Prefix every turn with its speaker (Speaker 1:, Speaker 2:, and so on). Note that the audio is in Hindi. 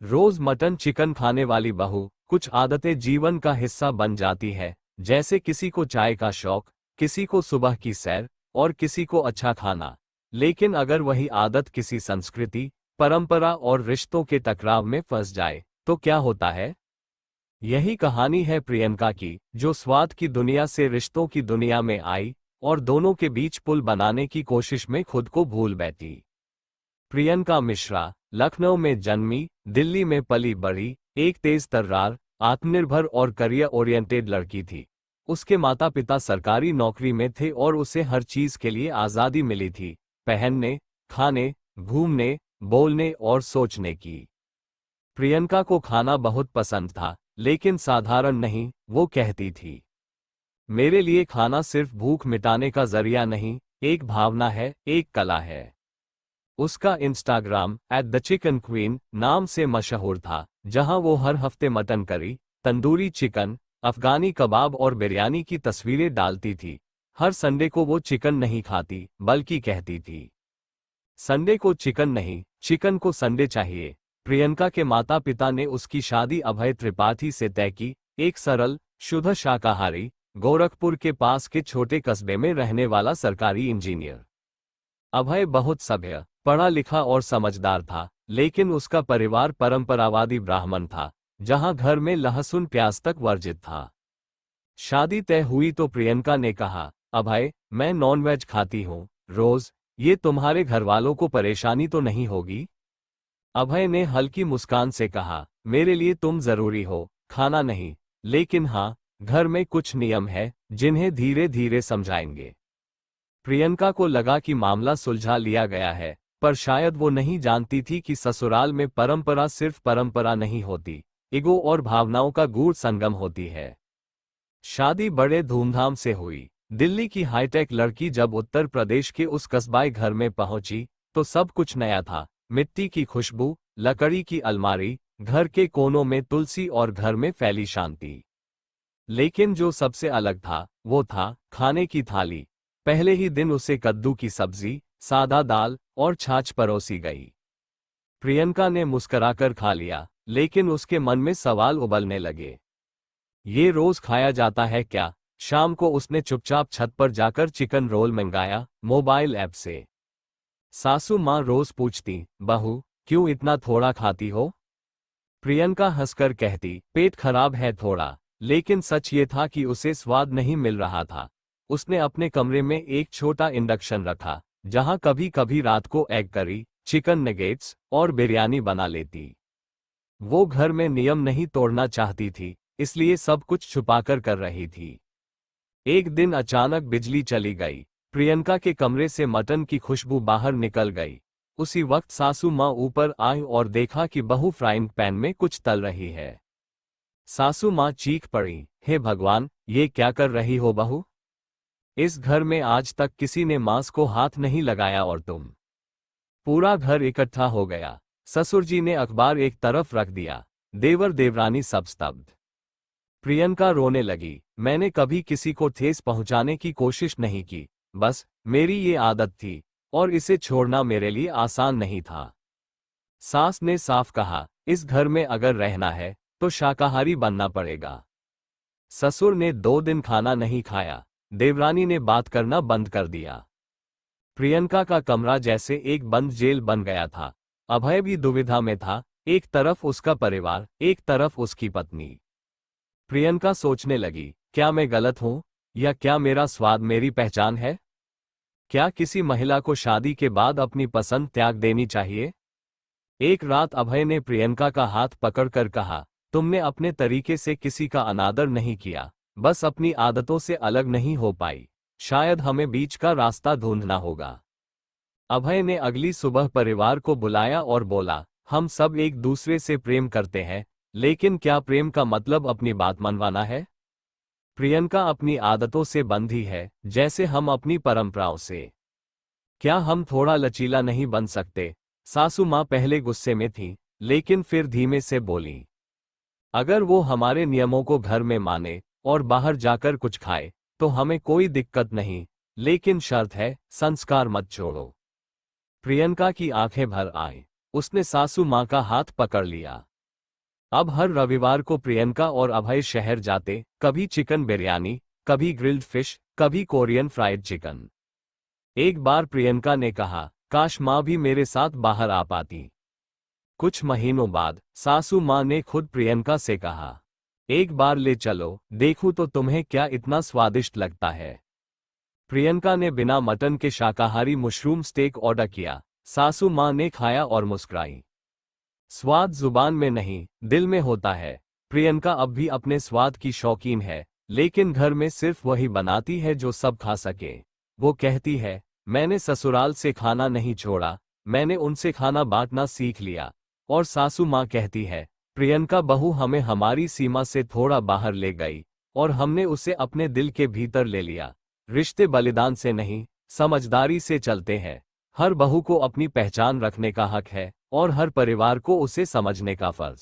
Speaker 1: रोज मटन चिकन खाने वाली बहू, कुछ आदतें जीवन का हिस्सा बन जाती है, जैसे किसी को चाय का शौक, किसी को सुबह की सैर और किसी को अच्छा खाना। लेकिन अगर वही आदत किसी संस्कृति, परंपरा और रिश्तों के टकराव में फंस जाए तो क्या होता है? यही कहानी है प्रियंका की, जो स्वाद की दुनिया से रिश्तों की दुनिया में आई और दोनों के बीच पुल बनाने की कोशिश में खुद को भूल बैठी। प्रियंका मिश्रा लखनऊ में जन्मी, दिल्ली में पली बड़ी, एक तेज तर्रार, आत्मनिर्भर और करियर ओरिएंटेड लड़की थी। उसके माता पिता सरकारी नौकरी में थे और उसे हर चीज के लिए आज़ादी मिली थी, पहनने, खाने, घूमने, बोलने और सोचने की। प्रियंका को खाना बहुत पसंद था, लेकिन साधारण नहीं, वो कहती थी, मेरे लिए खाना सिर्फ भूख मिटाने का जरिया नहीं, एक भावना है, एक कला है। उसका इंस्टाग्राम @theChickenQueen नाम से मशहूर था, जहां वो हर हफ्ते मटन करी, तंदूरी चिकन, अफगानी कबाब और बिरयानी की तस्वीरें डालती थी। हर संडे को वो चिकन नहीं खाती, बल्कि कहती थी, संडे को चिकन नहीं, चिकन को संडे चाहिए। प्रियंका के माता पिता ने उसकी शादी अभय त्रिपाठी से तय की, एक सरल, शुद्ध शाकाहारी, गोरखपुर के पास के छोटे कस्बे में रहने वाला सरकारी इंजीनियर। अभय बहुत सभ्य, पढ़ा लिखा और समझदार था, लेकिन उसका परिवार परंपरावादी ब्राह्मण था, जहां घर में लहसुन प्याज तक वर्जित था। शादी तय हुई तो प्रियंका ने कहा, अभय, मैं नॉनवेज खाती हूँ रोज, ये तुम्हारे घरवालों को परेशानी तो नहीं होगी? अभय ने हल्की मुस्कान से कहा, मेरे लिए तुम जरूरी हो, खाना नहीं, लेकिन हाँ, घर में कुछ नियम है जिन्हें धीरे धीरे समझाएंगे। प्रियंका को लगा कि मामला सुलझा लिया गया है, पर शायद वो नहीं जानती थी कि ससुराल में परंपरा सिर्फ परंपरा नहीं होती, ईगो और भावनाओं का गूढ़ संगम होती है। शादी बड़े धूमधाम से हुई। दिल्ली की हाईटेक लड़की जब उत्तर प्रदेश के उस कस्बाई घर में पहुंची, तो सब कुछ नया था। मिट्टी की खुशबू, लकड़ी की अलमारी, घर के कोनों में तुलसी और घर में फैली शांति। लेकिन जो सबसे अलग था, वो था खाने की थाली। पहले ही दिन उसे कद्दू की सब्जी, सादा दाल और छाछ परोसी गई। प्रियंका ने मुस्कुराकर खा लिया, लेकिन उसके मन में सवाल उबलने लगे। ये रोज खाया जाता है क्या? शाम को उसने चुपचाप छत पर जाकर चिकन रोल मंगाया, मोबाइल ऐप से। सासू माँ रोज पूछती, बहू, क्यों इतना थोड़ा खाती हो? प्रियंका हंसकर कहती, पेट खराब है थोड़ा। लेकिन सच ये था कि उसे स्वाद नहीं मिल रहा था। उसने अपने कमरे में एक छोटा इंडक्शन रखा, जहां कभी कभी रात को एग करी, चिकन नगेट्स और बिरयानी बना लेती। वो घर में नियम नहीं तोड़ना चाहती थी, इसलिए सब कुछ छुपाकर कर रही थी। एक दिन अचानक बिजली चली गई। प्रियंका के कमरे से मटन की खुशबू बाहर निकल गई। उसी वक्त सासू माँ ऊपर आई और देखा कि बहू फ्राइंग पैन में कुछ तल रही है। सासू माँ चीख पड़ी, हे भगवान, ये क्या कर रही हो बहू? इस घर में आज तक किसी ने मांस को हाथ नहीं लगाया और तुम। पूरा घर इकट्ठा हो गया। ससुर जी ने अखबार एक तरफ रख दिया, देवर देवरानी सब स्तब्ध। प्रियंका रोने लगी, मैंने कभी किसी को ठेस पहुंचाने की कोशिश नहीं की, बस मेरी ये आदत थी और इसे छोड़ना मेरे लिए आसान नहीं था। सास ने साफ कहा, इस घर में अगर रहना है तो शाकाहारी बनना पड़ेगा। ससुर ने 2 दिन खाना नहीं खाया। देवरानी ने बात करना बंद कर दिया। प्रियंका का कमरा जैसे एक बंद जेल बन गया था। अभय भी दुविधा में था, एक तरफ उसका परिवार, एक तरफ उसकी पत्नी। प्रियंका सोचने लगी, क्या मैं गलत हूं, या क्या मेरा स्वाद मेरी पहचान है? क्या किसी महिला को शादी के बाद अपनी पसंद त्याग देनी चाहिए? एक रात अभय ने प्रियंका का हाथ पकड़कर कहा, तुमने अपने तरीके से किसी का अनादर नहीं किया, बस अपनी आदतों से अलग नहीं हो पाई। शायद हमें बीच का रास्ता ढूंढना होगा। अभय ने अगली सुबह परिवार को बुलाया और बोला, हम सब एक दूसरे से प्रेम करते हैं, लेकिन क्या प्रेम का मतलब अपनी बात मनवाना है? प्रियंका अपनी आदतों से बंधी है, जैसे हम अपनी परंपराओं से। क्या हम थोड़ा लचीला नहीं बन सकते? सासू माँ पहले गुस्से में थी, लेकिन फिर धीमे से बोली, अगर वो हमारे नियमों को घर में माने और बाहर जाकर कुछ खाए, तो हमें कोई दिक्कत नहीं, लेकिन शर्त है, संस्कार मत छोड़ो। प्रियंका की आंखें भर आईं। उसने सासू माँ का हाथ पकड़ लिया। अब हर रविवार को प्रियंका और अभय शहर जाते, कभी चिकन बिरयानी, कभी ग्रिल्ड फिश, कभी कोरियन फ्राइड चिकन। एक बार प्रियंका ने कहा, काश माँ भी मेरे साथ बाहर आ पाती। कुछ महीनों बाद सासू माँ ने खुद प्रियंका से कहा, एक बार ले चलो, देखूं तो तुम्हें क्या इतना स्वादिष्ट लगता है। प्रियंका ने बिना मटन के शाकाहारी मशरूम स्टेक ऑर्डर किया। सासू माँ ने खाया और मुस्कुराई। स्वाद जुबान में नहीं, दिल में होता है। प्रियंका अब भी अपने स्वाद की शौकीन है, लेकिन घर में सिर्फ वही बनाती है जो सब खा सके। वो कहती है, मैंने ससुराल से खाना नहीं छोड़ा, मैंने उनसे खाना बांटना सीख लिया। और सासू माँ कहती है, प्रियंका बहू हमें हमारी सीमा से थोड़ा बाहर ले गई और हमने उसे अपने दिल के भीतर ले लिया। रिश्ते बलिदान से नहीं, समझदारी से चलते हैं। हर बहू को अपनी पहचान रखने का हक है और हर परिवार को उसे समझने का फर्ज।